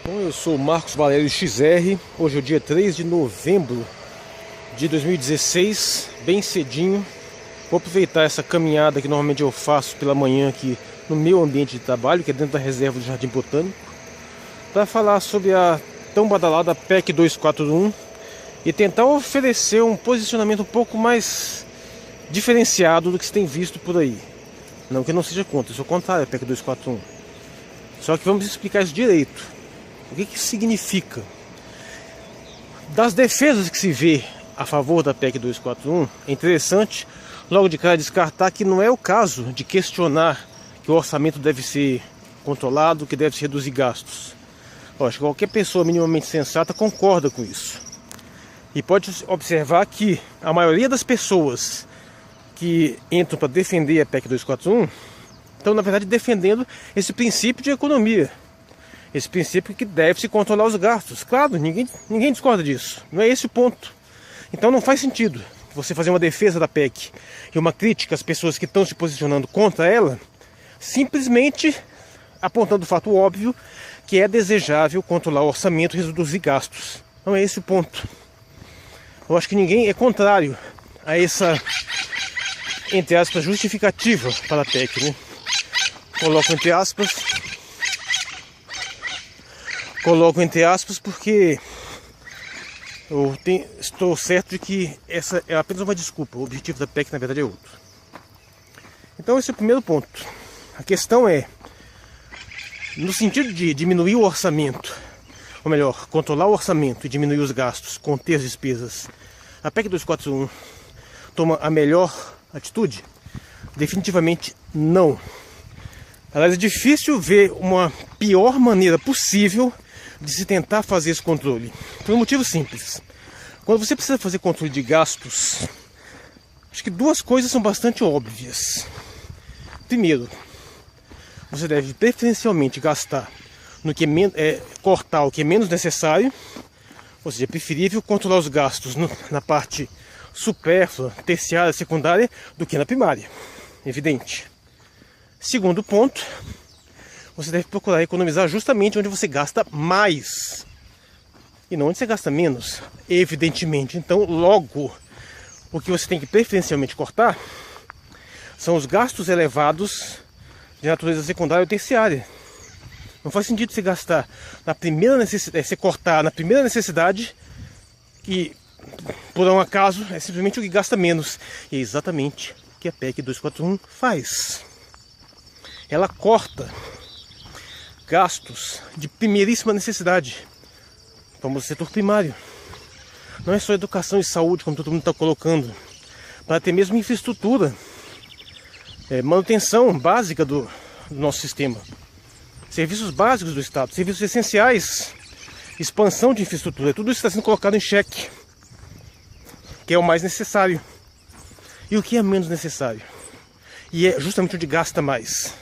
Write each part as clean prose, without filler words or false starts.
Bom, eu sou o Marcos Valério XR. Hoje é o dia 3 de novembro de 2016, bem cedinho. Vou aproveitar essa caminhada que normalmente eu faço pela manhã aqui no meu ambiente de trabalho, que é dentro da reserva do Jardim Botânico, para falar sobre a tão badalada PEC 241 e tentar oferecer um posicionamento um pouco mais diferenciado do que se tem visto por aí. Não que eu não seja contra, eu sou contrário à PEC 241. Só que vamos explicar isso direito. O que significa? Das defesas que se vê a favor da PEC 241, é interessante logo de cara descartar que não é o caso de questionar que o orçamento deve ser controlado, que deve se reduzir gastos. Acho que qualquer pessoa minimamente sensata concorda com isso. E pode observar que a maioria das pessoas que entram para defender a PEC 241 estão, na verdade, defendendo esse princípio de economia. Esse princípio que deve se controlar os gastos. Claro, ninguém discorda disso. Não é esse o ponto. Então não faz sentido você fazer uma defesa da PEC e uma crítica às pessoas que estão se posicionando contra ela, simplesmente apontando o fato óbvio que é desejável controlar o orçamento e reduzir gastos. Não é esse o ponto. Eu acho que ninguém é contrário a essa, entre aspas, justificativa para a PEC, né? Coloco entre aspas porque estou certo de que essa é apenas uma desculpa. O objetivo da PEC, na verdade, é outro. Então esse é o primeiro ponto. A questão é, no sentido de diminuir o orçamento, ou melhor, controlar o orçamento e diminuir os gastos, conter as despesas, a PEC 241 toma a melhor atitude? Definitivamente não. Aliás, é difícil ver uma pior maneira possível de se tentar fazer esse controle. Por um motivo simples. Quando você precisa fazer controle de gastos, acho que duas coisas são bastante óbvias. Primeiro, você deve preferencialmente gastar no que cortar o que é menos necessário, ou seja, é preferível controlar os gastos na parte supérflua, terciária, secundária, do que na primária. Evidente. Segundo ponto, você deve procurar economizar justamente onde você gasta mais e não onde você gasta menos, evidentemente. Então, logo, o que você tem que preferencialmente cortar são os gastos elevados de natureza secundária ou terciária. Não faz sentido você gastar na primeira necessidade, você cortar na primeira necessidade, que por um acaso é simplesmente o que gasta menos. E é exatamente o que a PEC 241 faz. Ela corta gastos de primeiríssima necessidade, como o setor primário. Não é só educação e saúde, como todo mundo está colocando, para ter mesmo infraestrutura, manutenção básica do nosso sistema, serviços básicos do Estado, serviços essenciais, expansão de infraestrutura. Tudo isso está sendo colocado em xeque, que é o mais necessário. E o que é menos necessário? E é justamente onde gasta mais.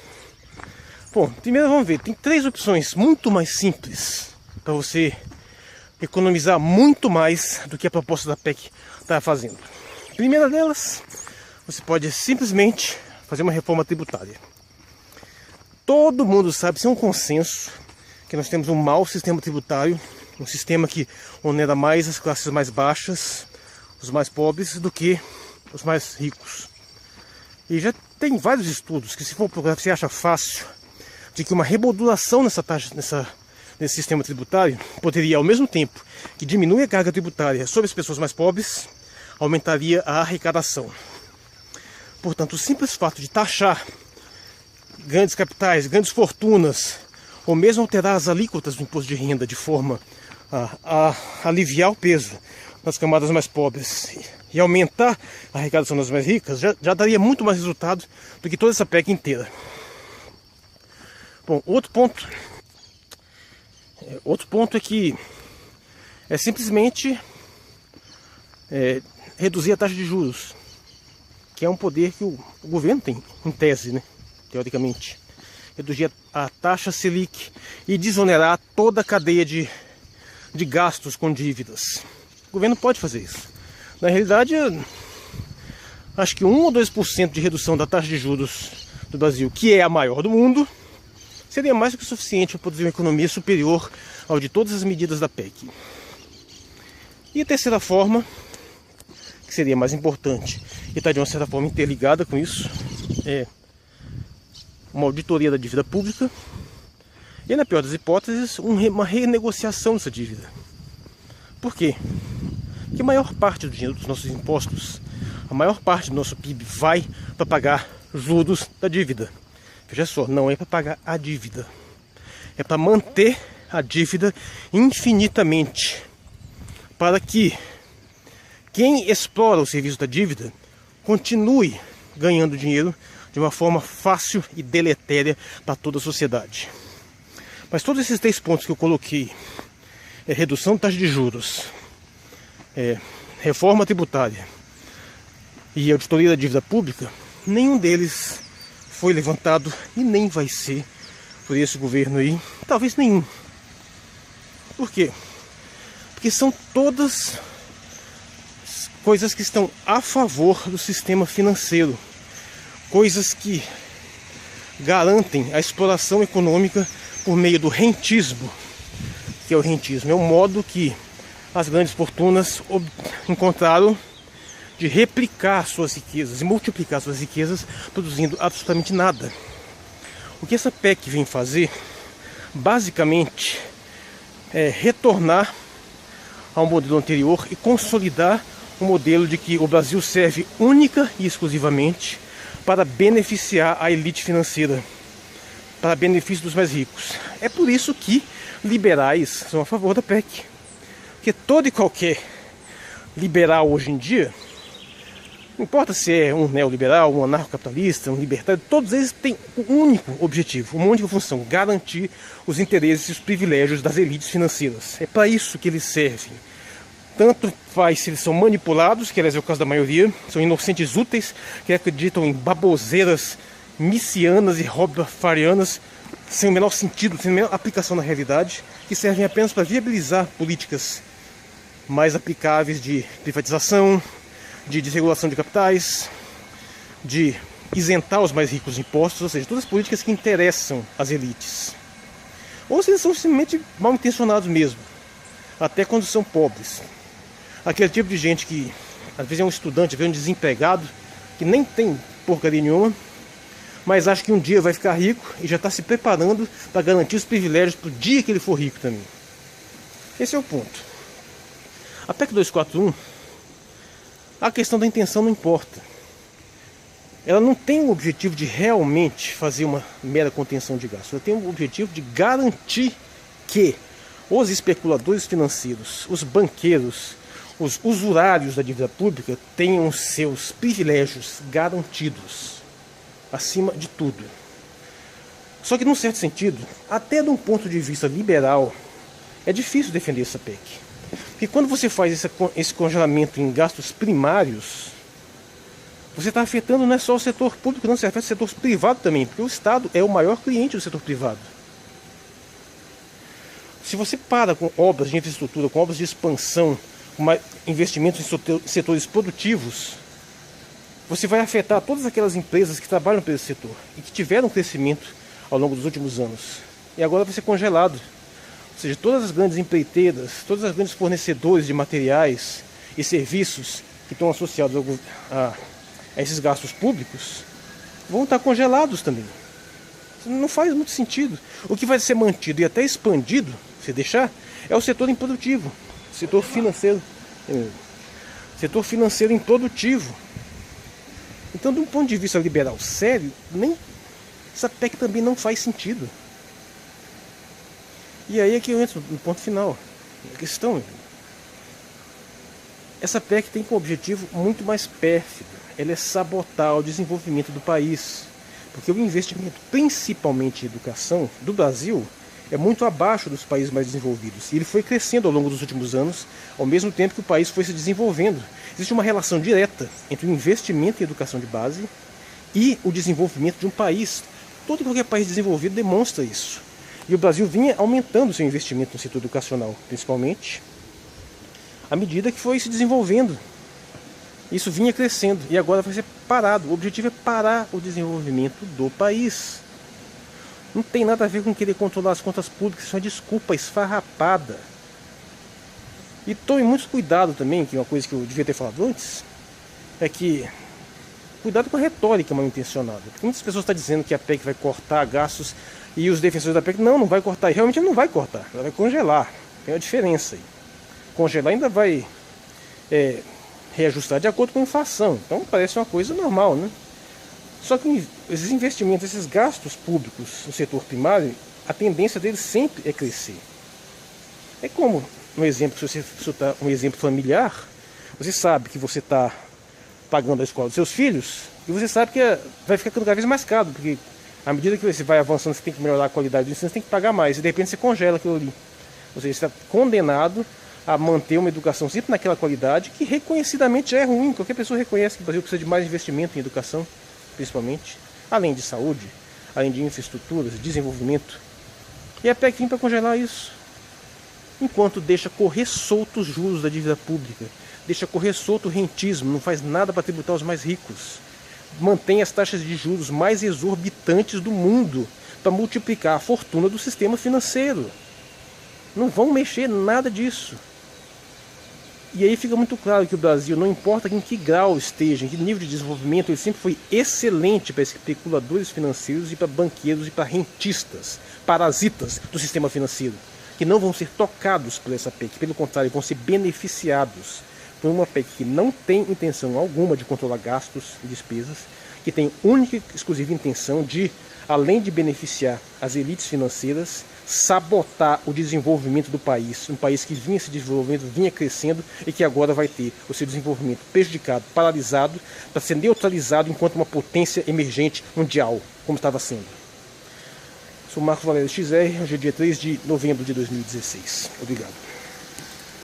Bom, primeiro vamos ver, tem três opções muito mais simples para você economizar muito mais do que a proposta da PEC está fazendo. A primeira delas, você pode simplesmente fazer uma reforma tributária. Todo mundo sabe, isso é um consenso, que nós temos um mau sistema tributário, um sistema que onera mais as classes mais baixas, os mais pobres, do que os mais ricos. E já tem vários estudos que, se for procurar, você acha fácil, de que uma remodulação nesse sistema tributário poderia, ao mesmo tempo que diminui a carga tributária sobre as pessoas mais pobres, aumentaria a arrecadação. Portanto, o simples fato de taxar grandes capitais, grandes fortunas, ou mesmo alterar as alíquotas do imposto de renda de forma a aliviar o peso nas camadas mais pobres e aumentar a arrecadação das mais ricas, já daria muito mais resultado do que toda essa PEC inteira. Bom, outro ponto é que é simplesmente reduzir a taxa de juros, que é um poder que o governo tem, em tese, né, teoricamente. Reduzir a taxa Selic e desonerar toda a cadeia de gastos com dívidas. O governo pode fazer isso. Na realidade, acho que 1 ou 2% de redução da taxa de juros do Brasil, que é a maior do mundo, seria mais do que suficiente para produzir uma economia superior ao de todas as medidas da PEC. E a terceira forma, que seria mais importante e está de uma certa forma interligada com isso, é uma auditoria da dívida pública e, na pior das hipóteses, uma renegociação dessa dívida. Por quê? Porque a maior parte do dinheiro dos nossos impostos, a maior parte do nosso PIB vai para pagar juros da dívida. Veja só, não é para pagar a dívida, é para manter a dívida infinitamente, para que quem explora o serviço da dívida continue ganhando dinheiro de uma forma fácil e deletéria para toda a sociedade. Mas todos esses 3 pontos que eu coloquei, redução da taxa de juros, reforma tributária e auditoria da dívida pública, nenhum deles foi levantado e nem vai ser por esse governo aí, talvez nenhum. Por quê? Porque são todas coisas que estão a favor do sistema financeiro, coisas que garantem a exploração econômica por meio do rentismo. Que é o rentismo? É o modo que as grandes fortunas encontraram de replicar suas riquezas e multiplicar suas riquezas produzindo absolutamente nada. O que essa PEC vem fazer, basicamente, é retornar ao modelo anterior e consolidar o modelo de que o Brasil serve única e exclusivamente para beneficiar a elite financeira, para benefício dos mais ricos. É por isso que liberais são a favor da PEC. Porque todo e qualquer liberal hoje em dia, não importa se é um neoliberal, um anarcocapitalista, um libertário, todos eles têm um único objetivo, uma única função: garantir os interesses e os privilégios das elites financeiras. É para isso que eles servem. Tanto faz se eles são manipulados, que aliás é o caso da maioria, são inocentes úteis, que acreditam em baboseiras missianas e robafarianas, sem o menor sentido, sem a menor aplicação na realidade, que servem apenas para viabilizar políticas mais aplicáveis de privatização, de desregulação de capitais, de isentar os mais ricos de impostos, ou seja, todas as políticas que interessam às elites. Ou se eles são simplesmente mal intencionados mesmo, até quando são pobres. Aquele tipo de gente que às vezes é um estudante, às vezes é um desempregado, que nem tem porcaria nenhuma, mas acha que um dia vai ficar rico e já está se preparando para garantir os privilégios para o dia que ele for rico também. Esse é o ponto. A PEC 241, a questão da intenção não importa. Ela não tem o objetivo de realmente fazer uma mera contenção de gastos. Ela tem o objetivo de garantir que os especuladores financeiros, os banqueiros, os usurários da dívida pública tenham os seus privilégios garantidos, acima de tudo. Só que, num certo sentido, até de um ponto de vista liberal, é difícil defender essa PEC. Porque quando você faz esse congelamento em gastos primários, você está afetando não é só o setor público, não, você afeta o setor privado também, porque o Estado é o maior cliente do setor privado. Se você para com obras de infraestrutura, com obras de expansão, com investimentos em setores produtivos, você vai afetar todas aquelas empresas que trabalham para esse setor e que tiveram crescimento ao longo dos últimos anos. E agora vai ser congelado. Ou seja, todas as grandes empreiteiras, todos os grandes fornecedores de materiais e serviços que estão associados a esses gastos públicos vão estar congelados também. Não faz muito sentido. O que vai ser mantido e até expandido, se deixar, é o setor improdutivo, setor financeiro. Setor financeiro improdutivo. Então, de um ponto de vista liberal sério, nem essa PEC também não faz sentido. E aí é que eu entro no ponto final. A questão: essa PEC tem como objetivo muito mais pérfido. Ela é sabotar o desenvolvimento do país. Porque o investimento, principalmente em educação, do Brasil, é muito abaixo dos países mais desenvolvidos. E ele foi crescendo ao longo dos últimos anos, ao mesmo tempo que o país foi se desenvolvendo. Existe uma relação direta entre o investimento em educação de base e o desenvolvimento de um país. Todo e qualquer país desenvolvido demonstra isso. E o Brasil vinha aumentando seu investimento no setor educacional, principalmente, à medida que foi se desenvolvendo. Isso vinha crescendo e agora vai ser parado. O objetivo é parar o desenvolvimento do país. Não tem nada a ver com querer controlar as contas públicas, isso é uma desculpa esfarrapada. E tome muito cuidado também, que é uma coisa que eu devia ter falado antes, é que cuidado com a retórica mal intencionada. Porque muitas pessoas estão dizendo que a PEC vai cortar gastos e os defensores da PEC, não vai cortar. E realmente não vai cortar, ela vai congelar. Tem uma diferença aí. Congelar ainda vai reajustar de acordo com a inflação. Então parece uma coisa normal, né? Só que esses investimentos, esses gastos públicos no setor primário, a tendência deles sempre é crescer. É como, no exemplo, se você citar um exemplo familiar, você sabe que você está pagando a escola dos seus filhos e você sabe que vai ficar cada vez mais caro, porque à medida que você vai avançando, você tem que melhorar a qualidade do ensino, você tem que pagar mais, e de repente você congela aquilo ali. Ou seja, você está condenado a manter uma educação sempre naquela qualidade que reconhecidamente já é ruim. Qualquer pessoa reconhece que o Brasil precisa de mais investimento em educação, principalmente, além de saúde, além de infraestruturas, desenvolvimento. E a PEC vem para congelar isso. Enquanto deixa correr solto os juros da dívida pública, deixa correr solto o rentismo, não faz nada para tributar os mais ricos, mantém as taxas de juros mais exorbitantes do mundo para multiplicar a fortuna do sistema financeiro. Não vão mexer nada disso. E aí fica muito claro que o Brasil, não importa em que grau esteja, em que nível de desenvolvimento, ele sempre foi excelente para especuladores financeiros e para banqueiros e para rentistas, parasitas do sistema financeiro, que não vão ser tocados por essa PEC, pelo contrário, vão ser beneficiados por uma PEC que não tem intenção alguma de controlar gastos e despesas, que tem única e exclusiva intenção de, além de beneficiar as elites financeiras, sabotar o desenvolvimento do país, um país que vinha se desenvolvendo, vinha crescendo e que agora vai ter o seu desenvolvimento prejudicado, paralisado, para ser neutralizado enquanto uma potência emergente mundial, como estava sendo. Sou Marcos Valério XR, hoje é dia 3 de novembro de 2016. Obrigado.